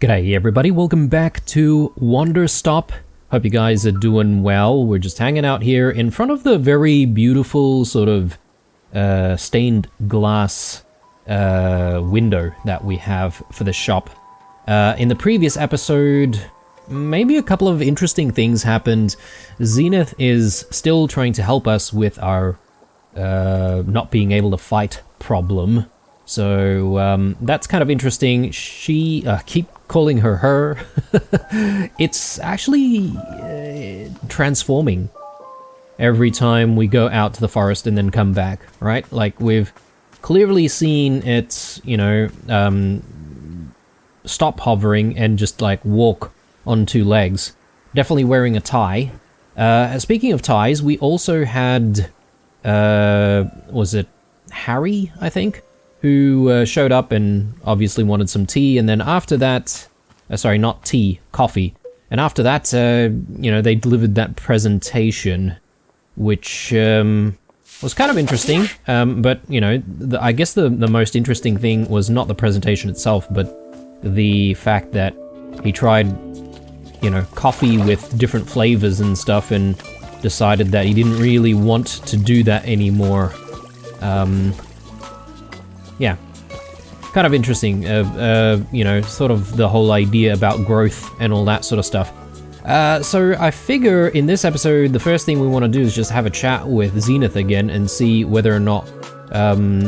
G'day everybody, welcome back to Wanderstop. Hope you guys are doing well. We're just hanging out here in front of the very beautiful sort of stained glass window that we have for the shop. In the previous episode, maybe a couple of interesting things happened. Zenith is still trying to help us with our not being able to fight problem. So that's kind of interesting. She keep calling her. It's actually transforming every time we go out to the forest and then come back, right? Like we've clearly seen it, you know, stop hovering and just like walk on two legs. Definitely wearing a tie. Speaking of ties, we also had, was it Harry, I think? Who showed up and obviously wanted some tea, and then after that, sorry, not tea, coffee. And after that, you know, they delivered that presentation, which was kind of interesting. But, you know, I guess the most interesting thing was not the presentation itself, but the fact that he tried, you know, coffee with different flavors and stuff and decided that he didn't really want to do that anymore. Yeah, kind of interesting, you know, sort of the whole idea about growth and all that sort of stuff. So I figure in this episode, the first thing we want to do is just have a chat with Zenith again and see whether or not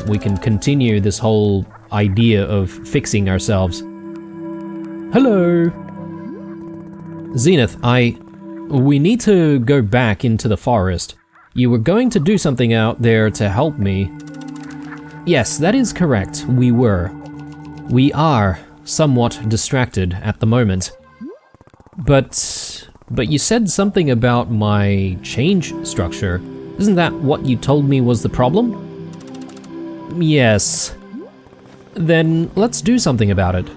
we can continue this whole idea of fixing ourselves. Hello! Zenith, we need to go back into the forest. You were going to do something out there to help me. Yes, that is correct, we were. We are somewhat distracted at the moment. But you said something about my change structure. Isn't that what you told me was the problem? Yes. Then let's do something about it.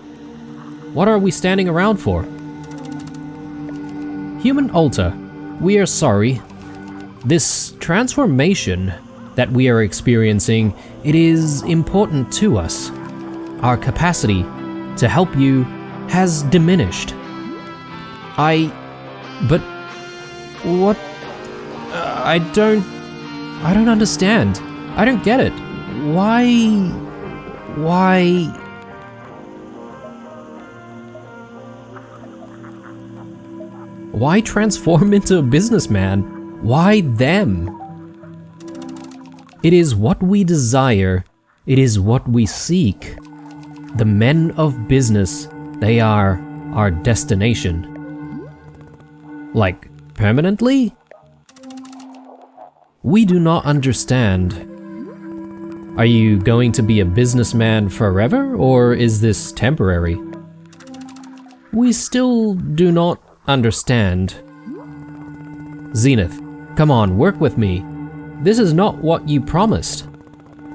What are we standing around for? Human Alta, we are sorry. This transformation that we are experiencing, it is important to us. Our capacity to help you has diminished. But what? I don't understand. I don't get it. Why? Why transform into a businessman? Why them? It is what we desire, it is what we seek. The men of business, they are our destination. Like, permanently? We do not understand. Are you going to be a businessman forever, or is this temporary? We still do not understand. Zenith, come on, work with me. This is not what you promised.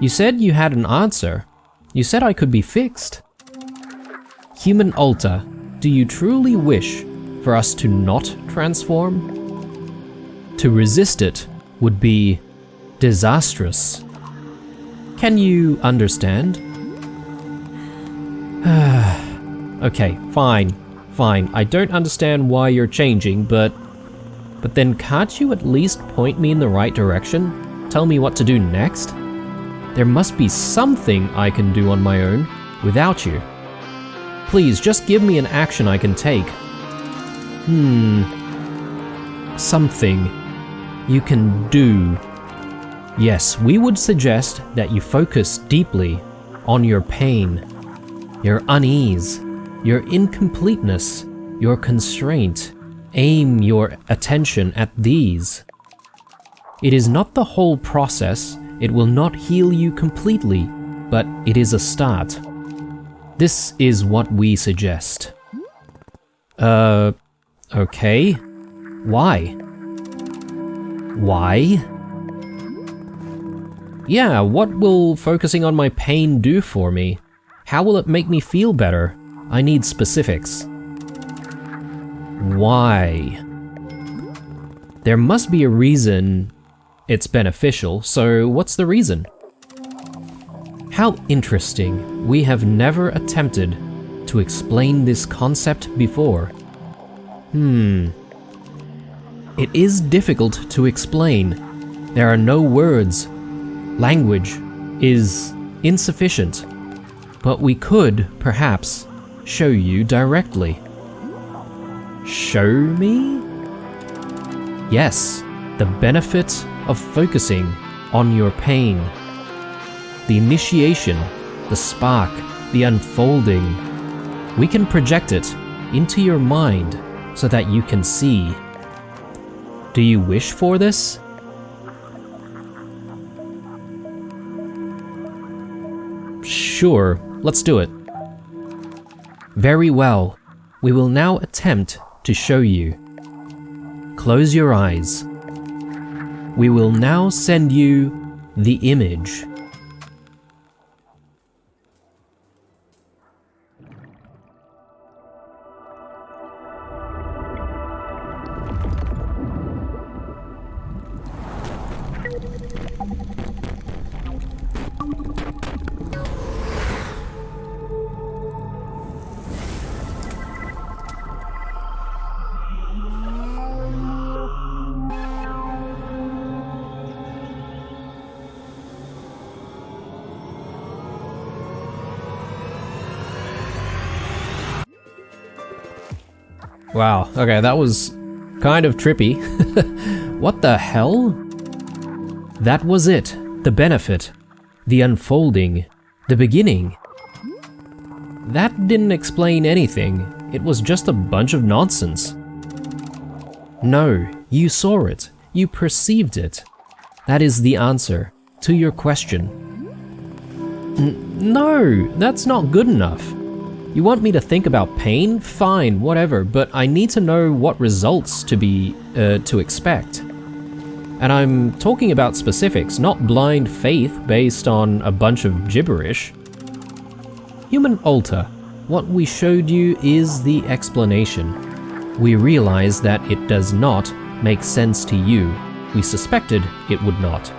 You said you had an answer. You said I could be fixed. Human Alta, do you truly wish for us to not transform? To resist it would be disastrous. Can you understand? Okay, fine. I don't understand why you're changing, but then can't you at least point me in the right direction? Tell me what to do next? There must be something I can do on my own without you. Please, just give me an action I can take. Something you can do. Yes, we would suggest that you focus deeply on your pain, your unease, your incompleteness, your constraint. Aim your attention at these. It is not the whole process, it will not heal you completely, but it is a start. This is what we suggest. Okay. Why? Yeah, what will focusing on my pain do for me? How will it make me feel better? I need specifics. Why? There must be a reason it's beneficial, so what's the reason? How interesting. We have never attempted to explain this concept before. It is difficult to explain. There are no words. Language is insufficient. But we could, perhaps, show you directly. Show me? Yes, the benefit of focusing on your pain. The initiation, the spark, the unfolding. We can project it into your mind so that you can see. Do you wish for this? Sure, let's do it. Very well. We will now attempt to show you. Close your eyes. We will now send you the image. Wow, okay, that was kind of trippy. What the hell? That was it. The benefit. The unfolding. The beginning. That didn't explain anything. It was just a bunch of nonsense. No, you saw it. You perceived it. That is the answer to your question. No, that's not good enough. You want me to think about pain? Fine, whatever, but I need to know what results to expect. And I'm talking about specifics, not blind faith based on a bunch of gibberish. Human altar, what we showed you is the explanation. We realize that it does not make sense to you. We suspected it would not.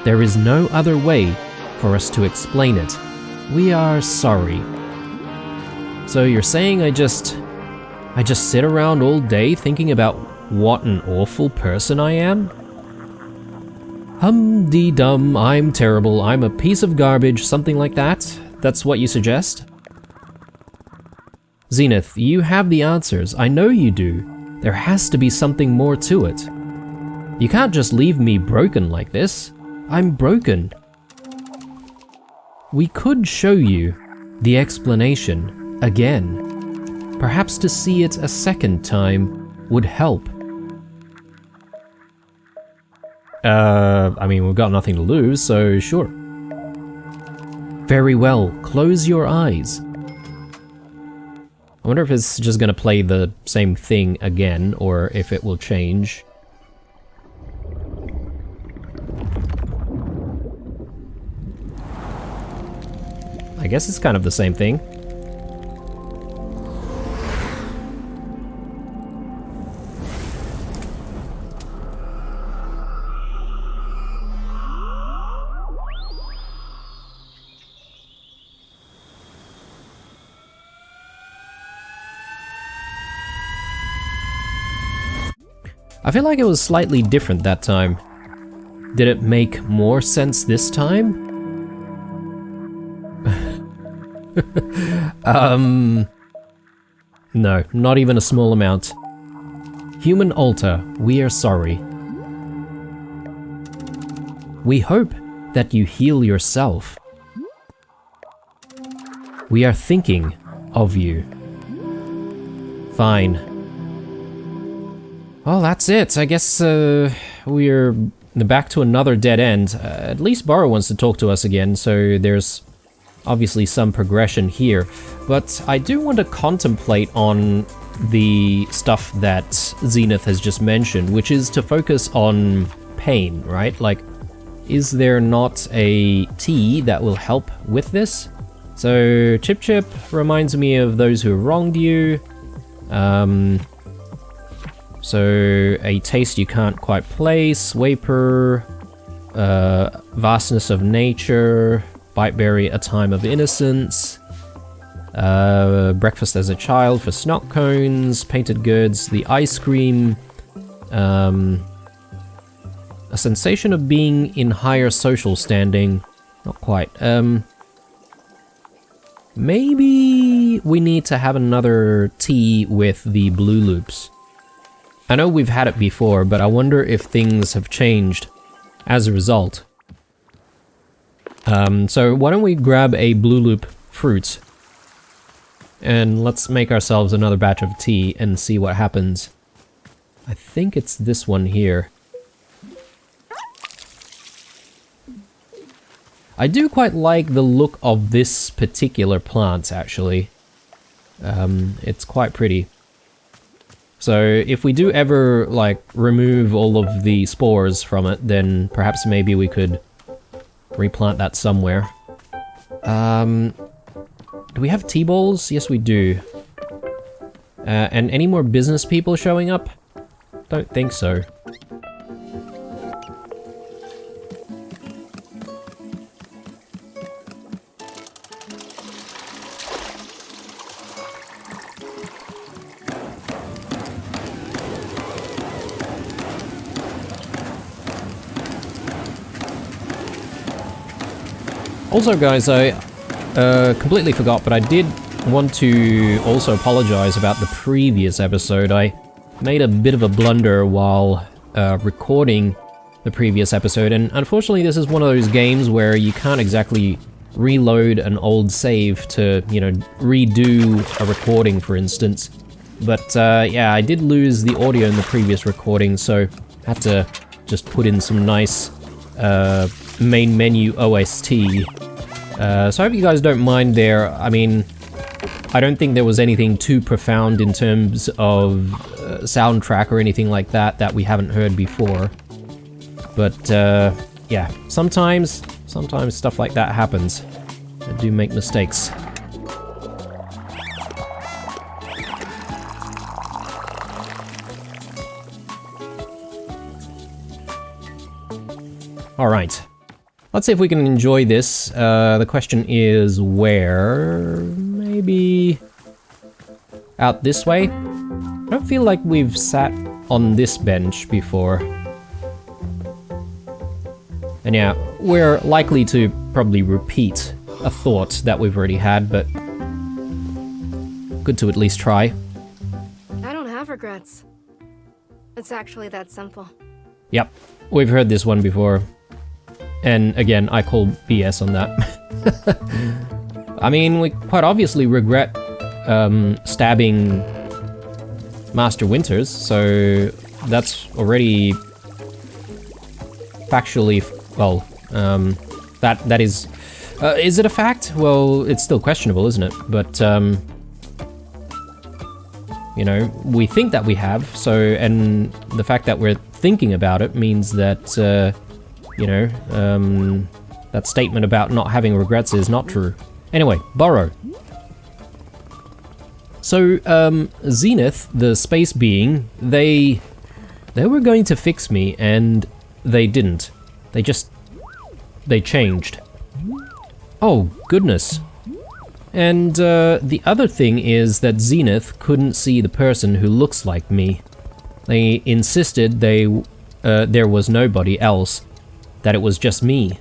There is no other way for us to explain it. We are sorry. So you're saying I just sit around all day thinking about what an awful person I am? Hum-dee-dum, I'm terrible, I'm a piece of garbage, something like that? That's what you suggest? Zenith, you have the answers, I know you do. There has to be something more to it. You can't just leave me broken like this. I'm broken. We could show you the explanation again. Perhaps to see it a second time would help. I mean, we've got nothing to lose, so sure. Very well, close your eyes. I wonder if it's just gonna play the same thing again, or if it will change. I guess it's kind of the same thing. I feel like it was slightly different that time. Did it make more sense this time? No, not even a small amount. Human altar, we are sorry. We hope that you heal yourself. We are thinking of you. Fine. Well, that's it. I guess we're back to another dead end. At least Borrow wants to talk to us again, so there's obviously some progression here. But I do want to contemplate on the stuff that Zenith has just mentioned, which is to focus on pain, right? Like, is there not a tea that will help with this? So, Chip Chip reminds me of those who wronged you. So, a taste you can't quite place, Waper, vastness of nature, Biteberry, a time of innocence. breakfast as a child for snot cones, painted goods, the ice cream, a sensation of being in higher social standing. Not quite. Maybe we need to have another tea with the blue loops. I know we've had it before, but I wonder if things have changed as a result. So why don't we grab a blue loop fruit and let's make ourselves another batch of tea and see what happens. I think it's this one here. I do quite like the look of this particular plant, actually. It's quite pretty. So if we do ever, like, remove all of the spores from it, then perhaps maybe we could replant that somewhere. Do we have tea bowls? Yes, we do. And any more business people showing up? Don't think so. Also, guys, I completely forgot, but I did want to also apologize about the previous episode. I made a bit of a blunder while recording the previous episode, and unfortunately this is one of those games where you can't exactly reload an old save to, you know, redo a recording, for instance. But yeah, I did lose the audio in the previous recording, so I had to just put in some nice main menu OST. So I hope you guys don't mind there. I mean, I don't think there was anything too profound in terms of soundtrack or anything like that that we haven't heard before. But yeah, sometimes stuff like that happens. I do make mistakes. Alright. Let's see if we can enjoy this. The question is where? Maybe out this way? I don't feel like we've sat on this bench before. And yeah, we're likely to probably repeat a thought that we've already had, but good to at least try. I don't have regrets. It's actually that simple. Yep, we've heard this one before. And again, I call BS on that. I mean, we quite obviously regret stabbing Master Winters, so that's already factually, well, that is it a fact? Well, it's still questionable, isn't it? But, you know, we think that we have, so, and the fact that we're thinking about it means that, you know, that statement about not having regrets is not true. Anyway, Burrow. So, Zenith, the space being, they were going to fix me, and they didn't. They changed. Oh, goodness. And, the other thing is that Zenith couldn't see the person who looks like me. They insisted there was nobody else. That it was just me.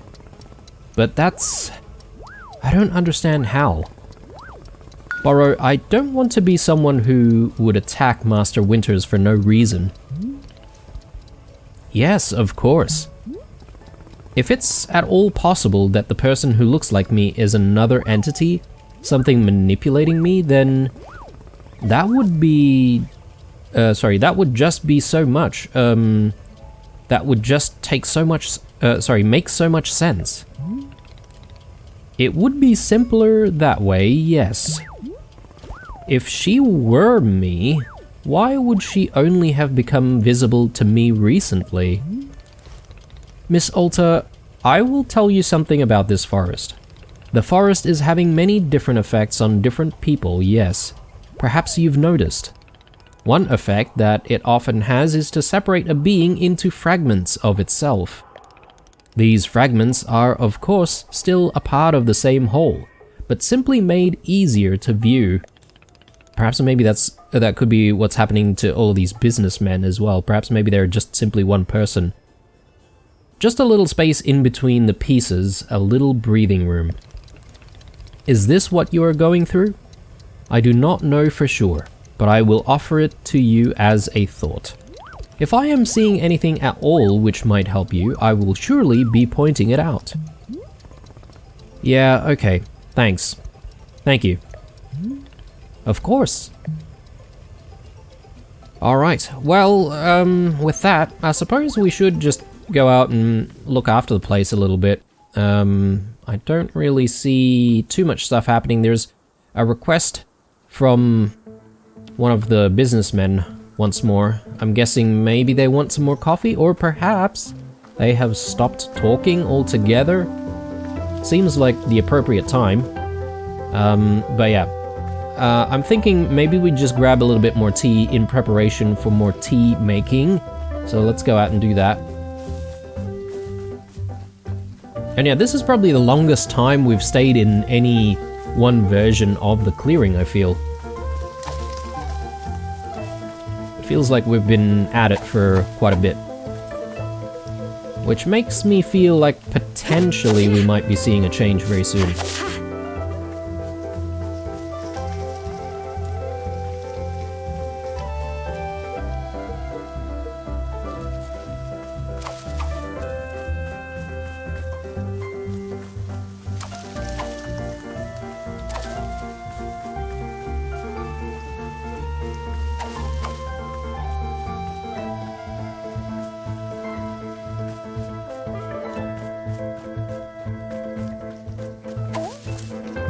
But that's... I don't understand how. Burrow, I don't want to be someone who would attack Master Winters for no reason. Yes, of course. If it's at all possible that the person who looks like me is another entity, something manipulating me, then that would be... that would just be so much, that would just take so much... make so much sense. It would be simpler that way, yes. If she were me, why would she only have become visible to me recently? Miss Alta, I will tell you something about this forest. The forest is having many different effects on different people, yes. Perhaps you've noticed. One effect that it often has is to separate a being into fragments of itself. These fragments are, of course, still a part of the same whole, but simply made easier to view. Perhaps maybe that could be what's happening to all these businessmen as well. Perhaps maybe they're just simply one person. Just a little space in between the pieces, a little breathing room. Is this what you are going through? I do not know for sure, but I will offer it to you as a thought. If I am seeing anything at all which might help you, I will surely be pointing it out. Yeah, okay. Thanks. Thank you. Of course. Alright, well, with that, I suppose we should just go out and look after the place a little bit. I don't really see too much stuff happening. There's a request from one of the businessmen once more. I'm guessing maybe they want some more coffee, or perhaps they have stopped talking altogether. Seems like the appropriate time. But yeah. I'm thinking maybe we just grab a little bit more tea in preparation for more tea making. So let's go out and do that. And yeah, this is probably the longest time we've stayed in any one version of the clearing, I feel. It feels like we've been at it for quite a bit. Which makes me feel like potentially we might be seeing a change very soon.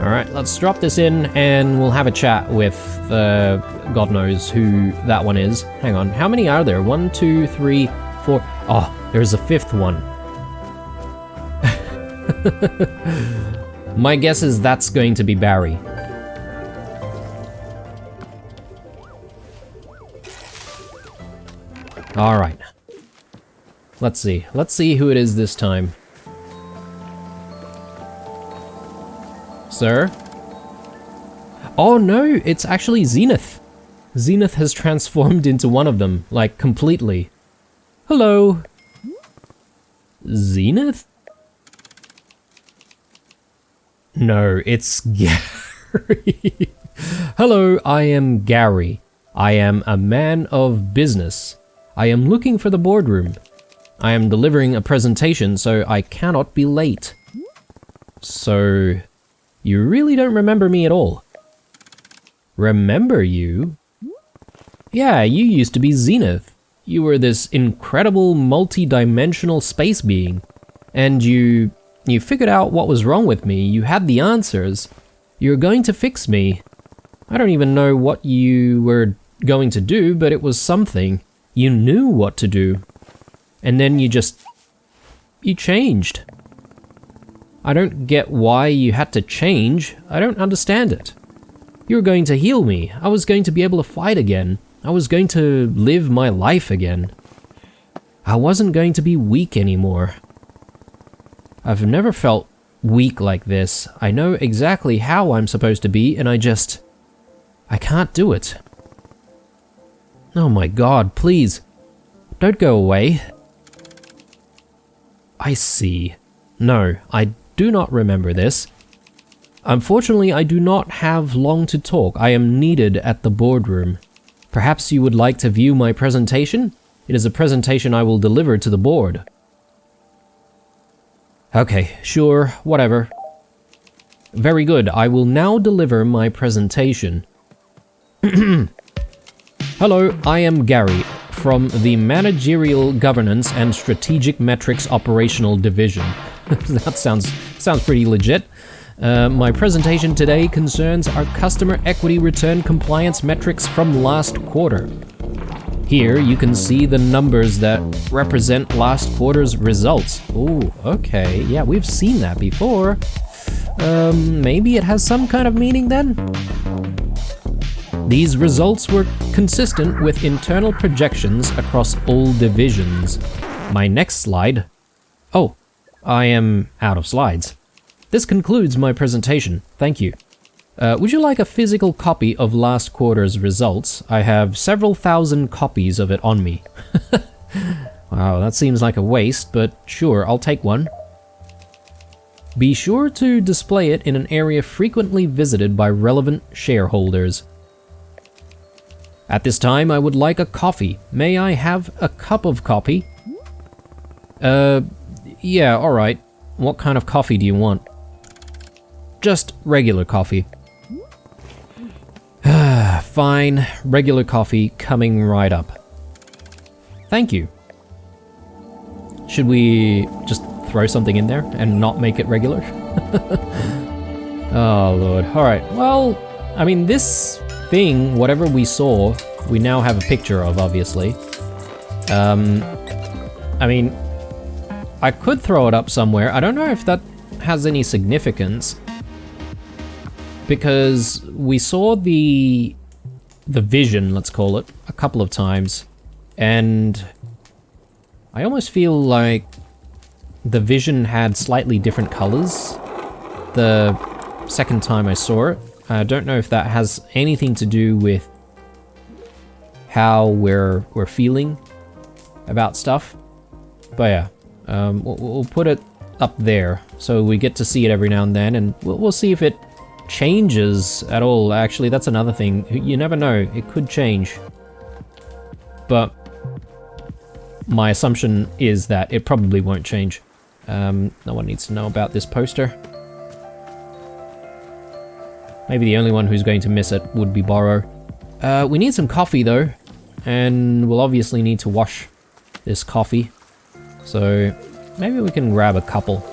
Alright, let's drop this in and we'll have a chat with God knows who that one is. Hang on, how many are there? 1, 2, 3, 4... Oh, there's a fifth one. My guess is that's going to be Barry. Alright. Let's see. Let's see who it is this time. Sir? Oh no, it's actually Zenith. Zenith has transformed into one of them, like completely. Hello. Zenith? No, it's Gary. Hello, I am Gary. I am a man of business. I am looking for the boardroom. I am delivering a presentation, so I cannot be late. So... you really don't remember me at all. Remember you? Yeah, you used to be Zenith. You were this incredible multi-dimensional space being. And you figured out what was wrong with me. You had the answers. You were going to fix me. I don't even know what you were going to do, but it was something. You knew what to do. And then you changed. I don't get why you had to change. I don't understand it. You were going to heal me. I was going to be able to fight again. I was going to live my life again. I wasn't going to be weak anymore. I've never felt weak like this. I know exactly how I'm supposed to be, and I can't do it. Oh my God, please. Don't go away. I see. No, I do not remember this. Unfortunately, I do not have long to talk. I am needed at the boardroom. Perhaps you would like to view my presentation? It is a presentation I will deliver to the board. Okay, sure, whatever. Very good, I will now deliver my presentation. Hello, I am Gary, from the Managerial Governance and Strategic Metrics Operational Division. That sounds pretty legit. My presentation today concerns our customer equity return compliance metrics from last quarter. Here you can see the numbers that represent last quarter's results. Ooh, okay, yeah, we've seen that before. Maybe it has some kind of meaning then? These results were consistent with internal projections across all divisions. My next slide... Oh, I am out of slides. This concludes my presentation. Thank you. Would you like a physical copy of last quarter's results? I have several thousand copies of it on me. Wow, that seems like a waste, but sure, I'll take one. Be sure to display it in an area frequently visited by relevant shareholders. At this time, I would like a coffee. May I have a cup of coffee? Yeah, alright. What kind of coffee do you want? Just regular coffee. Fine, regular coffee coming right up. Thank you. Should we just throw something in there and not make it regular? Oh lord. Alright, well, I mean this thing, whatever we saw, we now have a picture of, obviously. I mean, I could throw it up somewhere. I don't know if that has any significance, because we saw the vision, let's call it, a couple of times, and I almost feel like the vision had slightly different colors the second time I saw it. I don't know if that has anything to do with how we're feeling about stuff, but yeah, we'll put it up there so we get to see it every now and then, and we'll see if it changes at all. Actually, that's another thing. You never know, it could change. But my assumption is that it probably won't change. No one needs to know about this poster. Maybe the only one who's going to miss it would be Borrow. We need some coffee though, and we'll obviously need to wash this coffee. So maybe we can grab a couple.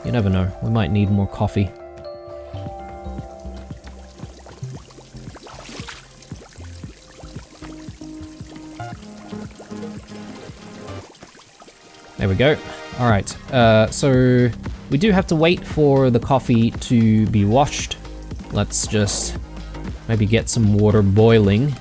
You never know, we might need more coffee. There we go. Alright, so we do have to wait for the coffee to be washed. Let's just maybe get some water boiling.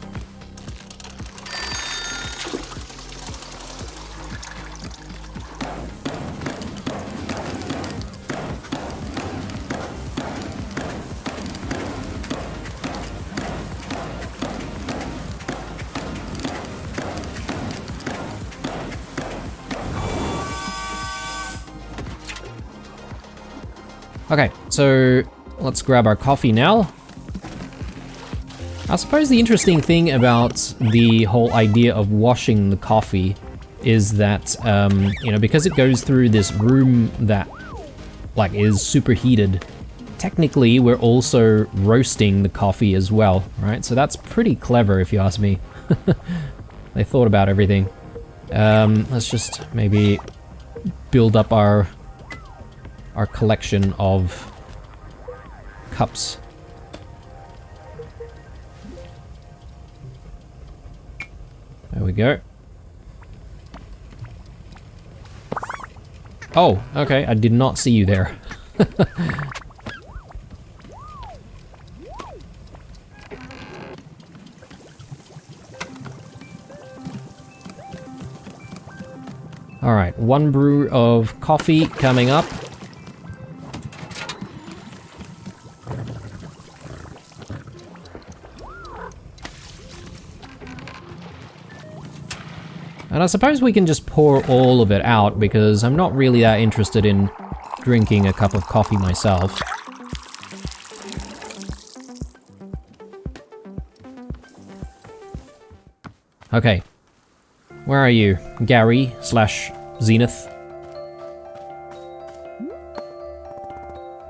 Okay, so let's grab our coffee now. I suppose the interesting thing about the whole idea of washing the coffee is that, you know, because it goes through this room that, like, is superheated, technically we're also roasting the coffee as well, right? So that's pretty clever if you ask me. They thought about everything. Let's just maybe build up our collection of cups. There we go. Oh, okay, I did not see you there. Alright, one brew of coffee coming up. And I suppose we can just pour all of it out, because I'm not really that interested in drinking a cup of coffee myself. Okay. Where are you? Gary / Zenith?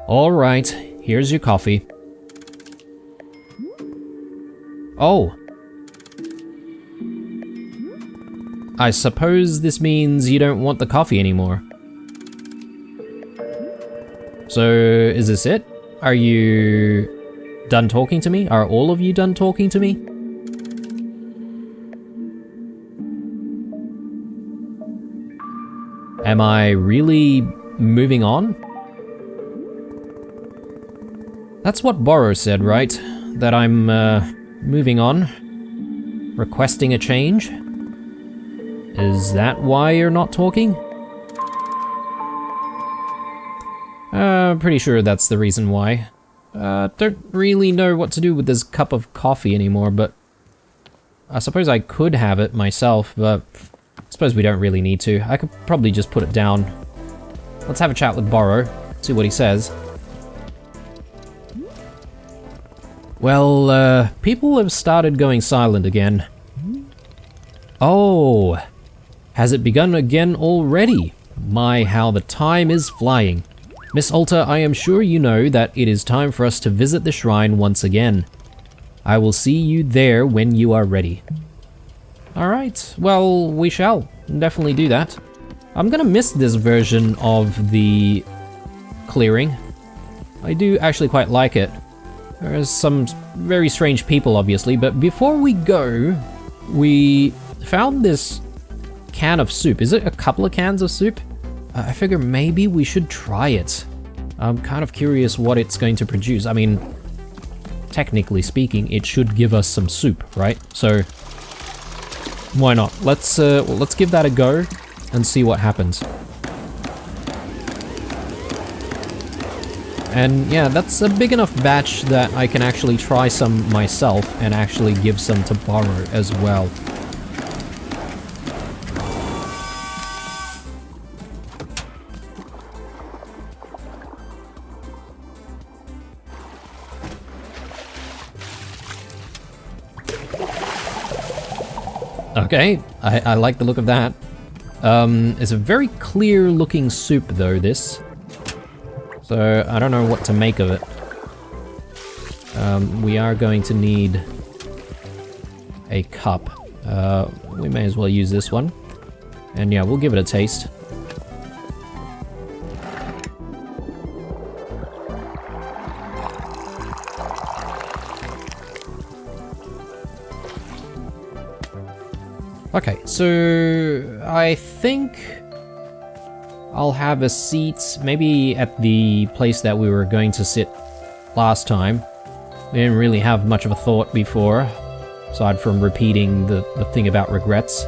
Alright, here's your coffee. Oh. I suppose this means you don't want the coffee anymore. So, is this it? Are you done talking to me? Are all of you done talking to me? Am I really moving on? That's what Borrow said, right? That I'm, moving on? Requesting a change? Is that why you're not talking? Pretty sure that's the reason why. Don't really know what to do with this cup of coffee anymore, but I suppose I could have it myself, but I suppose we don't really need to. I could probably just put it down. Let's have a chat with Borrow, see what he says. Well, people have started going silent again. Oh, has it begun again already? My, how the time is flying. Miss Alta, I am sure you know that it is time for us to visit the shrine once again. I will see you there when you are ready. Alright, well, we shall definitely do that. I'm gonna miss this version of the clearing. I do actually quite like it. There's some very strange people, obviously, but before we go, we found this can of soup. Is it a couple of cans of soup? I figure maybe we should try it. I'm kind of curious what it's going to produce. I mean, technically speaking, it should give us some soup, right? So, why not? Let's give that a go and see what happens. And yeah, that's a big enough batch that I can actually try some myself and actually give some to Borrow as well. Okay, I like the look of that. It's a very clear looking soup though, this. So I don't know what to make of it. We are going to need a cup. We may as well use this one. And yeah, we'll give it a taste. Okay, so I think I'll have a seat maybe at the place that we were going to sit last time. We didn't really have much of a thought before, aside from repeating the thing about regrets.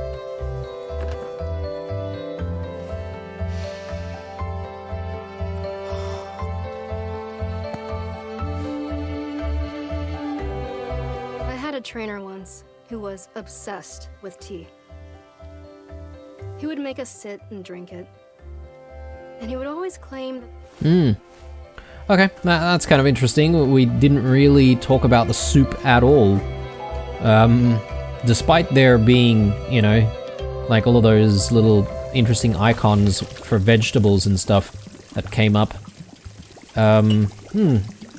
I had a trainer once who was obsessed with tea. He would make us sit and drink it. And he would always claim... Okay, that's kind of interesting. We didn't really talk about the soup at all. Despite there being, you know, like all of those little interesting icons for vegetables and stuff that came up. I'm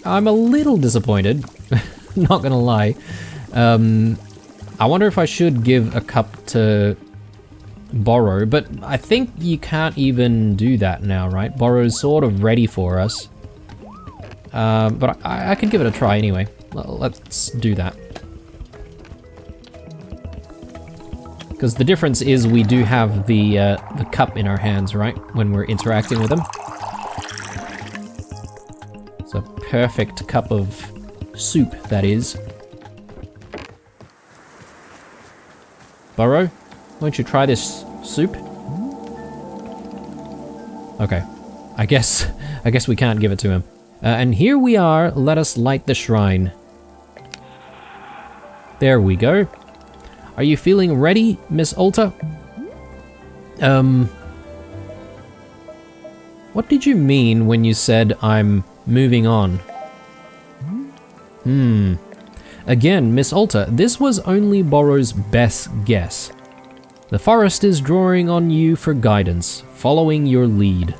a little disappointed, not gonna lie. I wonder if I should give a cup to Borrow, but I think you can't even do that now, right? Borrow's sort of ready for us. But I can give it a try anyway. Let's do that. Because the difference is we do have the cup in our hands, right? When we're interacting with them. It's a perfect cup of soup, that is. Borrow, won't you try this soup? Okay, I guess we can't give it to him. And here we are, let us light the shrine. There we go. Are you feeling ready, Miss Alta? What did you mean when you said I'm moving on? Again, Miss Alta, this was only Borrow's best guess. The forest is drawing on you for guidance, following your lead.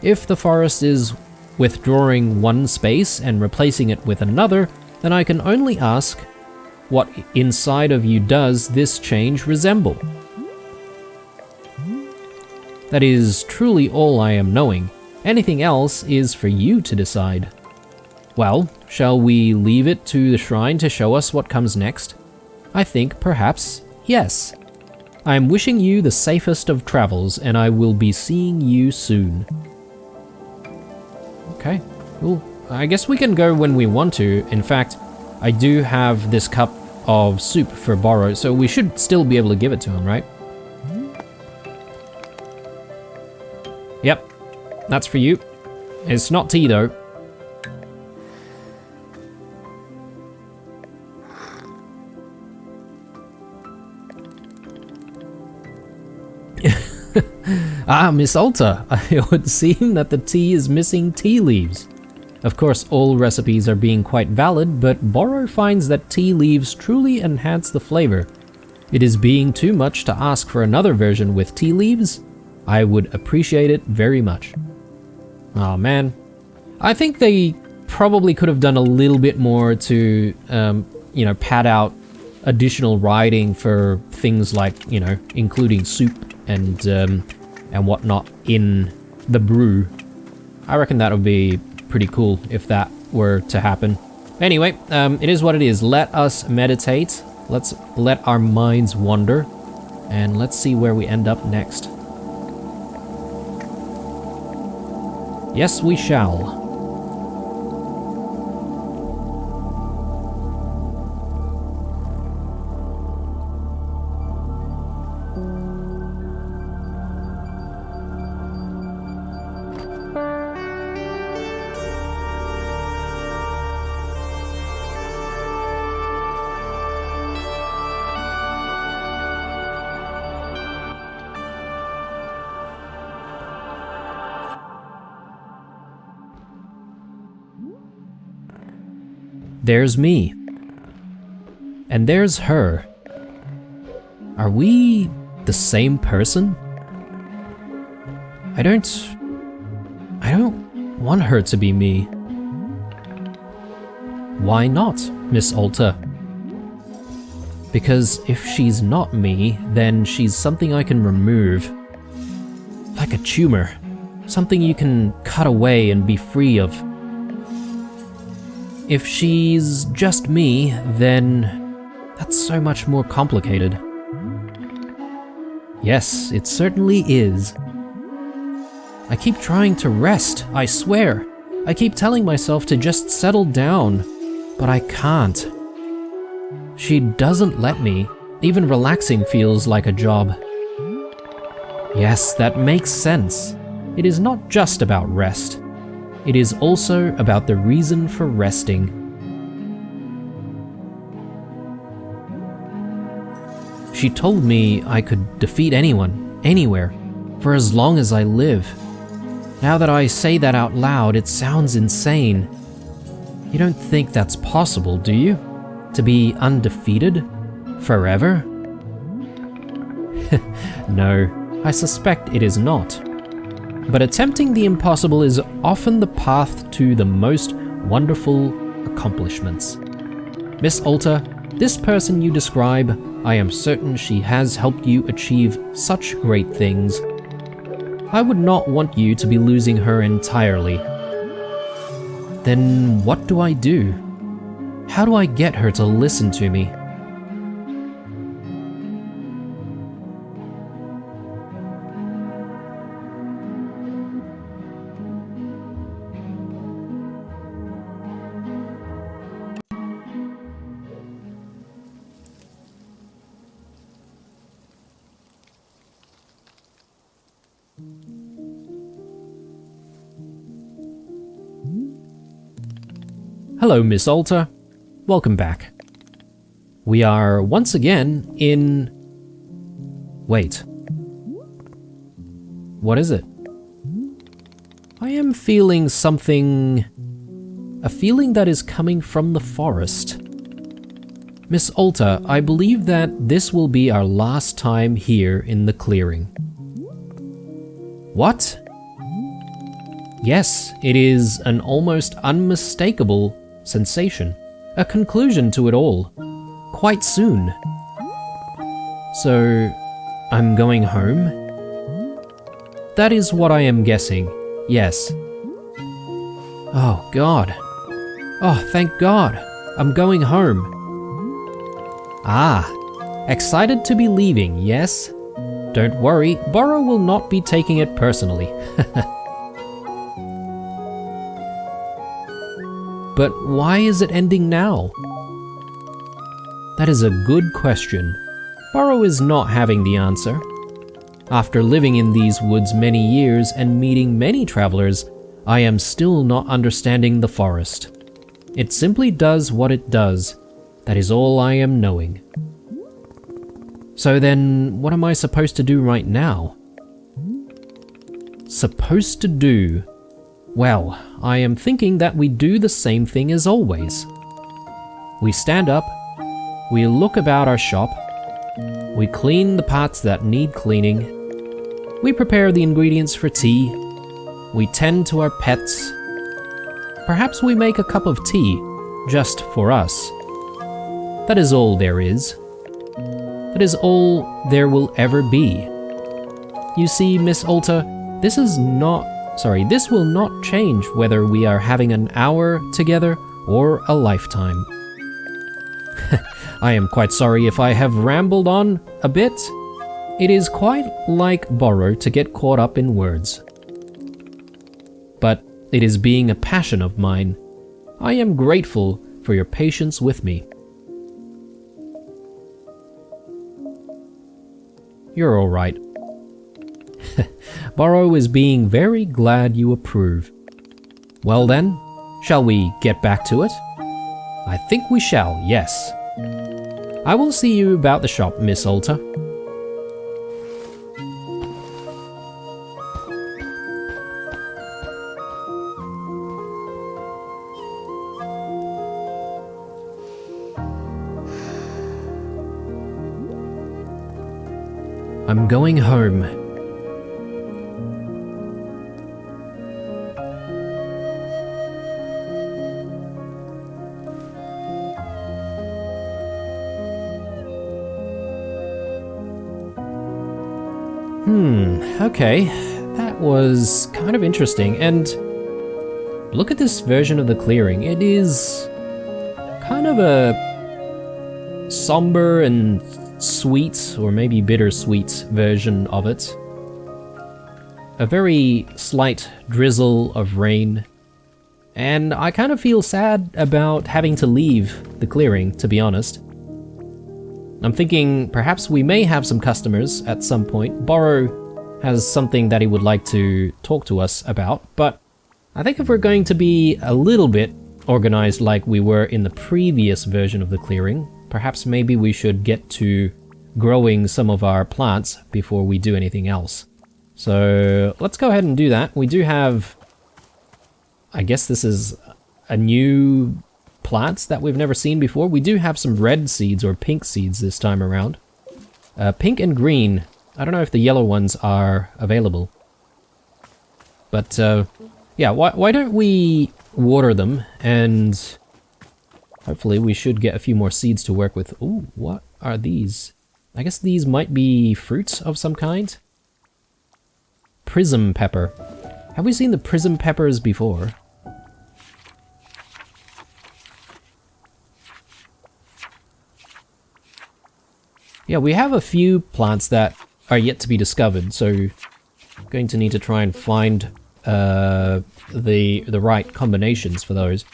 If the forest is withdrawing one space and replacing it with another, then I can only ask, what inside of you does this change resemble? That is truly all I am knowing. Anything else is for you to decide. Well, shall we leave it to the shrine to show us what comes next? I think perhaps yes. I am wishing you the safest of travels, and I will be seeing you soon. Okay, cool. I guess we can go when we want to. In fact, I do have this cup of soup for Borrow, so we should still be able to give it to him, right? Yep, that's for you. It's not tea, though. Ah, Miss Alta, it would seem that the tea is missing tea leaves. Of course, all recipes are being quite valid, but Borrow finds that tea leaves truly enhance the flavor. It is being too much to ask for another version with tea leaves. I would appreciate it very much. Oh man. I think they probably could have done a little bit more to, pad out additional writing for things like, including soup and whatnot in the brew. I reckon that would be pretty cool if that were to happen. Anyway, it is what it is. Let us meditate. Let's let our minds wander. And let's see where we end up next. Yes, we shall. There's me. And there's her. Are we the same person? I don't want her to be me. Why not, Miss Alta? Because if she's not me, then she's something I can remove. Like a tumor. Something you can cut away and be free of. If she's just me, then that's so much more complicated. Yes, it certainly is. I keep trying to rest, I swear. I keep telling myself to just settle down, but I can't. She doesn't let me. Even relaxing feels like a job. Yes, that makes sense. It is not just about rest. It is also about the reason for resting. She told me I could defeat anyone, anywhere, for as long as I live. Now that I say that out loud, it sounds insane. You don't think that's possible, do you? To be undefeated? Forever? No, I suspect it is not. But attempting the impossible is often the path to the most wonderful accomplishments. Miss Alta, this person you describe, I am certain she has helped you achieve such great things. I would not want you to be losing her entirely. Then what do I do? How do I get her to listen to me? Hello, Miss Alta. Welcome back. We are once again in... Wait. What is it? I am feeling something... A feeling that is coming from the forest. Miss Alta, I believe that this will be our last time here in the clearing. What? Yes, it is an almost unmistakable sensation, a conclusion to it all, quite soon. So, I'm going home? That is what I am guessing, yes. Oh God. Oh, thank God. I'm going home. Ah, excited to be leaving, yes? Don't worry, Borrow will not be taking it personally. But why is it ending now? That is a good question. Borrow is not having the answer. After living in these woods many years and meeting many travelers, I am still not understanding the forest. It simply does what it does. That is all I am knowing. So then, what am I supposed to do right now? Supposed to do? Well, I am thinking that we do the same thing as always. We stand up, we look about our shop, we clean the parts that need cleaning, we prepare the ingredients for tea, we tend to our pets, perhaps we make a cup of tea, just for us. That is all there is. That is all there will ever be. You see, Miss Alta, this will not change whether we are having an hour together or a lifetime. I am quite sorry if I have rambled on a bit. It is quite like Borrow to get caught up in words. But it is being a passion of mine. I am grateful for your patience with me. You're all right. Borrow is being very glad you approve. Well then, shall we get back to it? I think we shall, yes. I will see you about the shop, Miss Alta. I'm going home. Okay, that was kind of interesting, and look at this version of the clearing. It is kind of a somber and sweet, or maybe bittersweet version of it. A very slight drizzle of rain, and I kind of feel sad about having to leave the clearing, to be honest. I'm thinking perhaps we may have some customers at some point. Borrow has something that he would like to talk to us about, but I think if we're going to be a little bit organized like we were in the previous version of the clearing, perhaps maybe we should get to growing some of our plants before we do anything else. So let's go ahead and do that. We do have, I guess this is a new plant that we've never seen before. We do have some red seeds or pink seeds this time around. Pink and green. I don't know if the yellow ones are available. But yeah, why don't we water them, and hopefully we should get a few more seeds to work with. Ooh, what are these? I guess these might be fruits of some kind? Prism pepper. Have we seen the prism peppers before? Yeah, we have a few plants that are yet to be discovered, so I'm going to need to try and find the right combinations for those.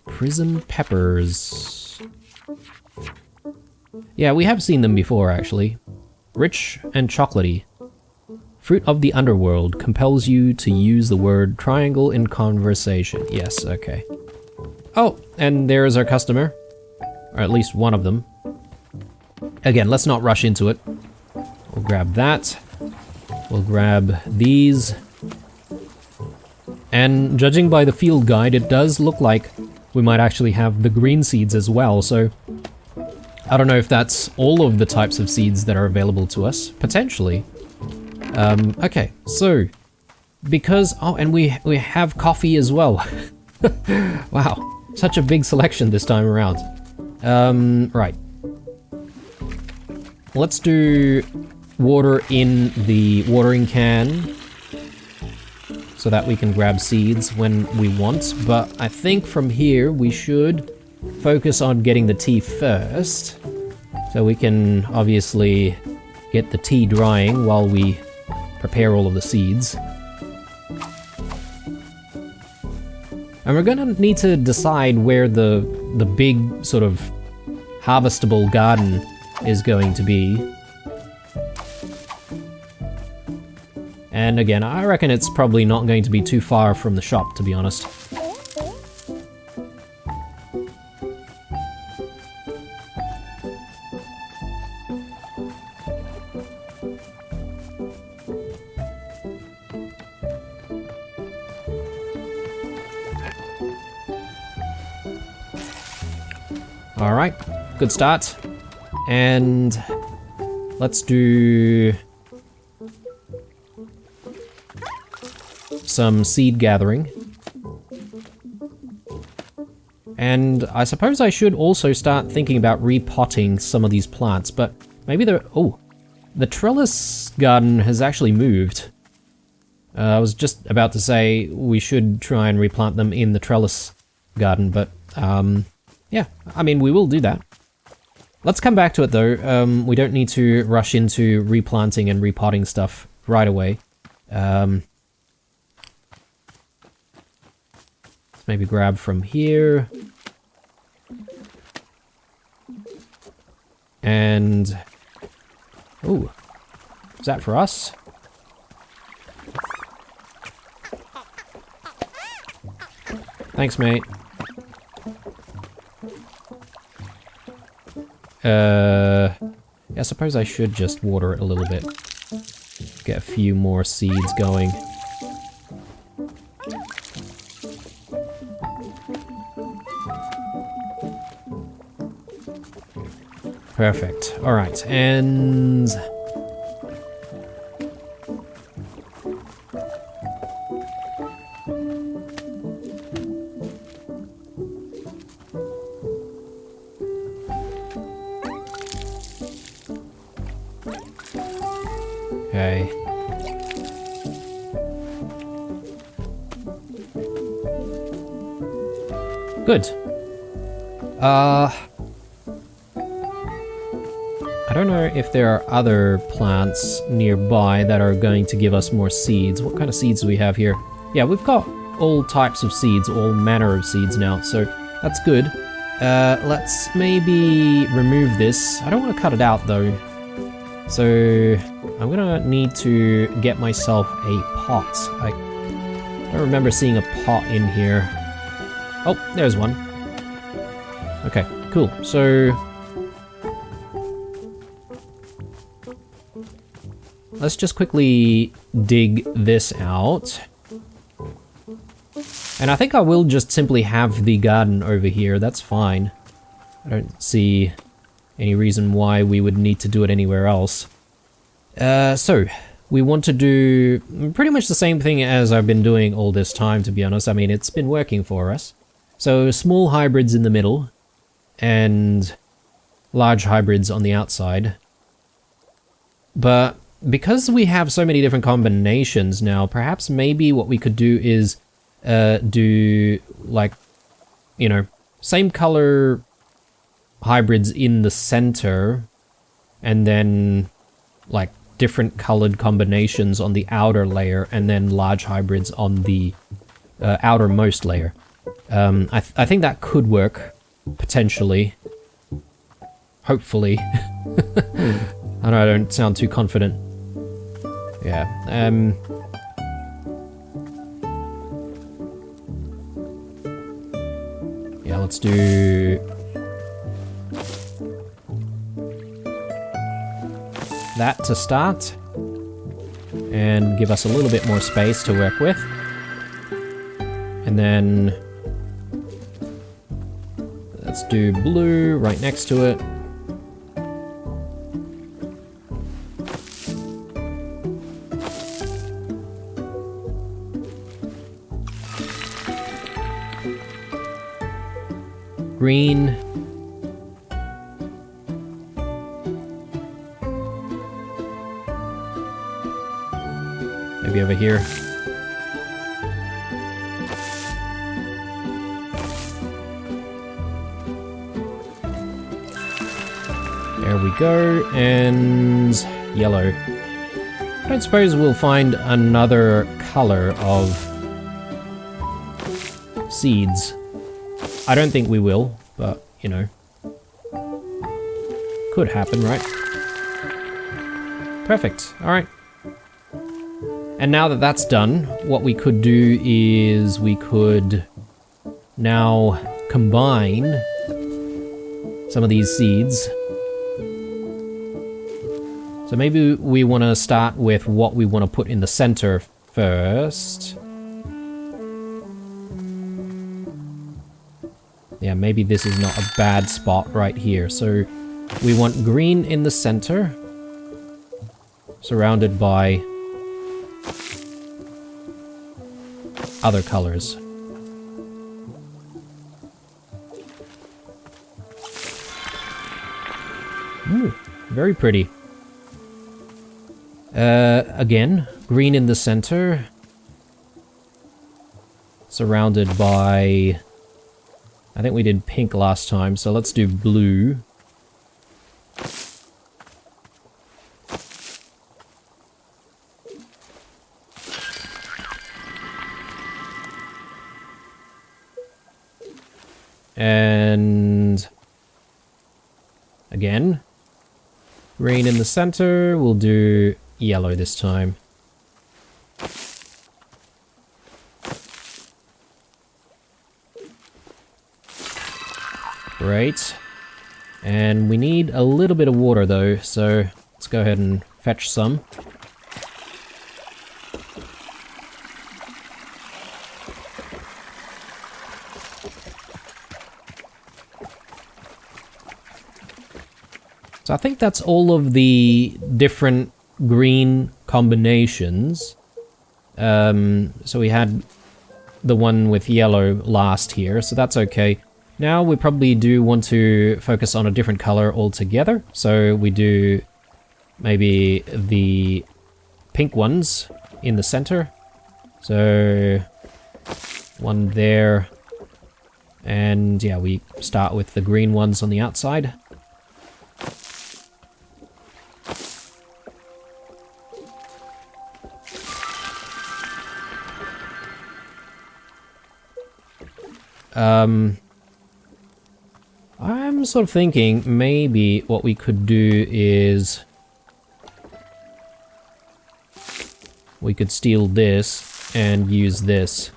Prism peppers. Yeah, we have seen them before, actually. Rich and chocolatey. Fruit of the underworld compels you to use the word triangle in conversation. Yes, okay. Oh, and there's our customer. Or at least one of them. Again, let's not rush into it. We'll grab that. We'll grab these. And judging by the field guide, it does look like we might actually have the green seeds as well, so I don't know if that's all of the types of seeds that are available to us. Potentially. Okay, so because... Oh, and we have coffee as well. Wow, such a big selection this time around. Right. Let's do water in the watering can so that we can grab seeds when we want, but I think from here we should focus on getting the tea first, so we can obviously get the tea drying while we prepare all of the seeds. And we're gonna need to decide where the big sort of harvestable garden is going to be. And again, I reckon it's probably not going to be too far from the shop, to be honest. Alright, good start. And let's do some seed gathering. And I suppose I should also start thinking about repotting some of these plants, but maybe the trellis garden has actually moved. I was just about to say we should try and replant them in the trellis garden, but yeah, I mean, we will do that. Let's come back to it though. We don't need to rush into replanting and repotting stuff right away. Let's maybe grab from here. And... ooh, is that for us? Thanks, mate. Yeah, I suppose I should just water it a little bit. Get a few more seeds going. Perfect. Alright, and... okay. Good. I don't know if there are other plants nearby that are going to give us more seeds. What kind of seeds do we have here? Yeah, we've got all types of seeds, all manner of seeds now, so that's good. Let's maybe remove this. I don't want to cut it out though. So I'm gonna need to get myself a pot. I don't remember seeing a pot in here. Oh, there's one. Okay, cool. So let's just quickly dig this out. And I think I will just simply have the garden over here. That's fine. I don't see any reason why we would need to do it anywhere else. So we want to do pretty much the same thing as I've been doing all this time, to be honest. I mean, it's been working for us. So small hybrids in the middle and large hybrids on the outside. But because we have so many different combinations now, perhaps maybe what we could do is do, like, you know, same color hybrids in the center, and then, like, different colored combinations on the outer layer, and then large hybrids on the outermost layer. I think that could work, potentially. Hopefully. I know I don't sound too confident. Yeah, yeah, let's do that to start, and give us a little bit more space to work with. And then let's do blue right next to it. Green. Maybe over here. There we go, and yellow. I don't suppose we'll find another color of seeds. I don't think we will, but, you know, could happen, right? Perfect, alright. And now that that's done, what we could do is we could now combine some of these seeds. So maybe we want to start with what we want to put in the center first. Yeah, maybe this is not a bad spot right here. So we want green in the center, surrounded by other colors. Ooh, very pretty. Again, green in the center, surrounded by... I think we did pink last time, so let's do blue. And again, green in the center. We'll do yellow this time. Great. And we need a little bit of water though, so let's go ahead and fetch some. So I think that's all of the different green combinations. So we had the one with yellow last here, so that's okay. Now we probably do want to focus on a different color altogether. So we do maybe the pink ones in the center. So one there. And yeah, we start with the green ones on the outside. I'm sort of thinking maybe what we could do is we could steal this and use this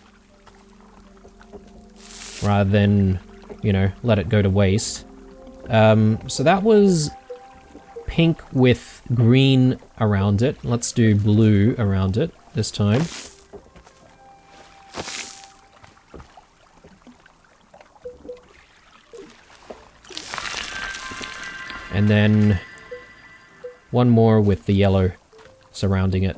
rather than, you know, let it go to waste. So that was pink with green around it. Let's do blue around it this time. And then one more with the yellow surrounding it.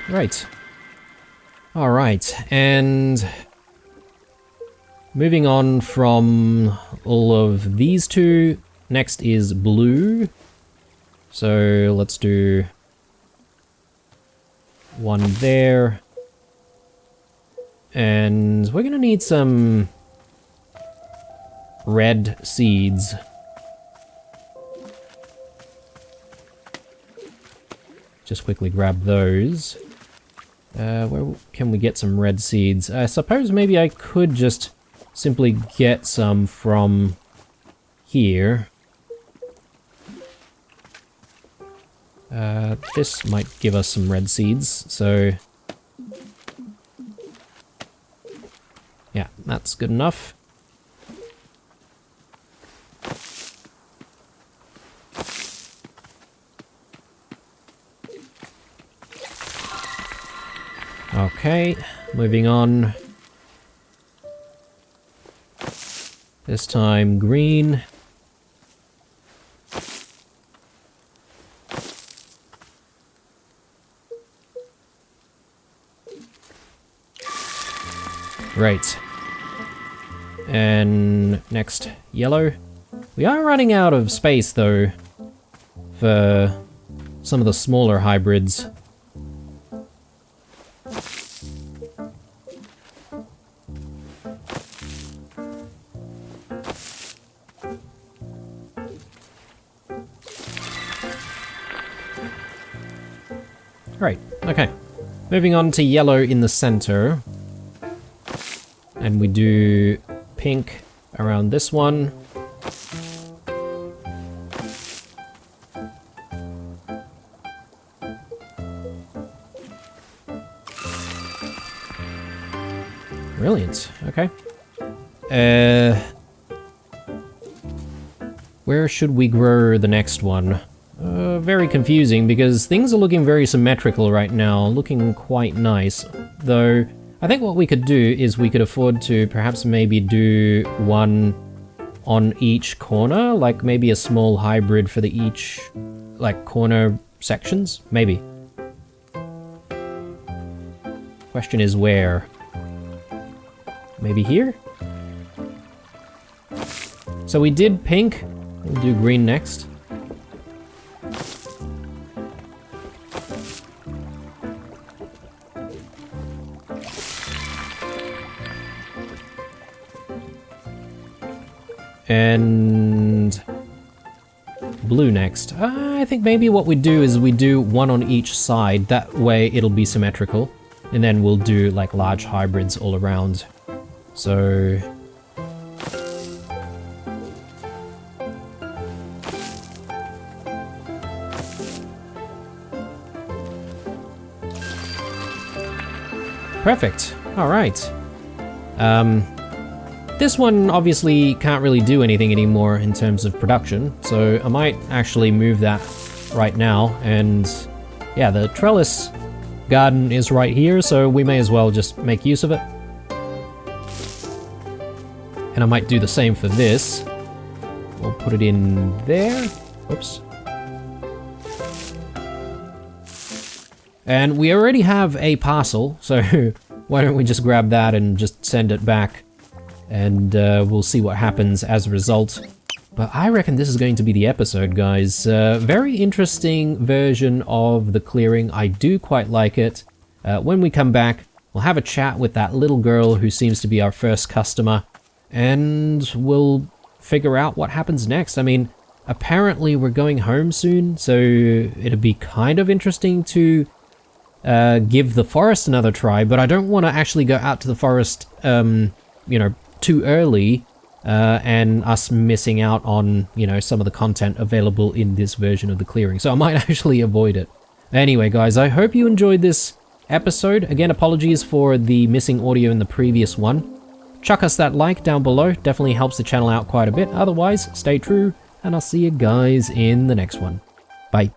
Right. All right, and moving on from all of these two, next is blue. So let's do one there. And we're gonna need some red seeds. Just quickly grab those. Where can we get some red seeds? I suppose maybe I could just simply get some from here. This might give us some red seeds, so... yeah, that's good enough. Okay, moving on. This time green. Right. And next, yellow. We are running out of space though for some of the smaller hybrids. Right, okay. Moving on to yellow in the center. And we do pink around this one. Brilliant, okay. Where should we grow the next one? Very confusing because things are looking very symmetrical right now, looking quite nice. Though, I think what we could do is we could afford to perhaps maybe do one on each corner, like maybe a small hybrid for the each, like, corner sections, maybe. Question is where? Maybe here? So we did pink, we'll do green next. And blue next. I think maybe what we do is we do one on each side, that way it'll be symmetrical. And then we'll do like large hybrids all around. So... Perfect. Alright. This one obviously can't really do anything anymore in terms of production, so I might actually move that right now. And yeah, the trellis garden is right here, so we may as well just make use of it. And I might do the same for this. We'll put it in there. Oops. And we already have a parcel, so why don't we just grab that and just send it back, and we'll see what happens as a result. But I reckon this is going to be the episode, guys. Very interesting version of the clearing. I do quite like it. When we come back, we'll have a chat with that little girl who seems to be our first customer, and we'll figure out what happens next. I mean, apparently we're going home soon, so it'd be kind of interesting to give the forest another try, but I don't want to actually go out to the forest, you know, too early, and us missing out on, you know, some of the content available in this version of the clearing. So I might actually avoid it. Anyway, guys, I hope you enjoyed this episode. Again, apologies for the missing audio in the previous one. Chuck us that like down below. Definitely helps the channel out quite a bit. Otherwise, stay true, and I'll see you guys in the next one. Bye.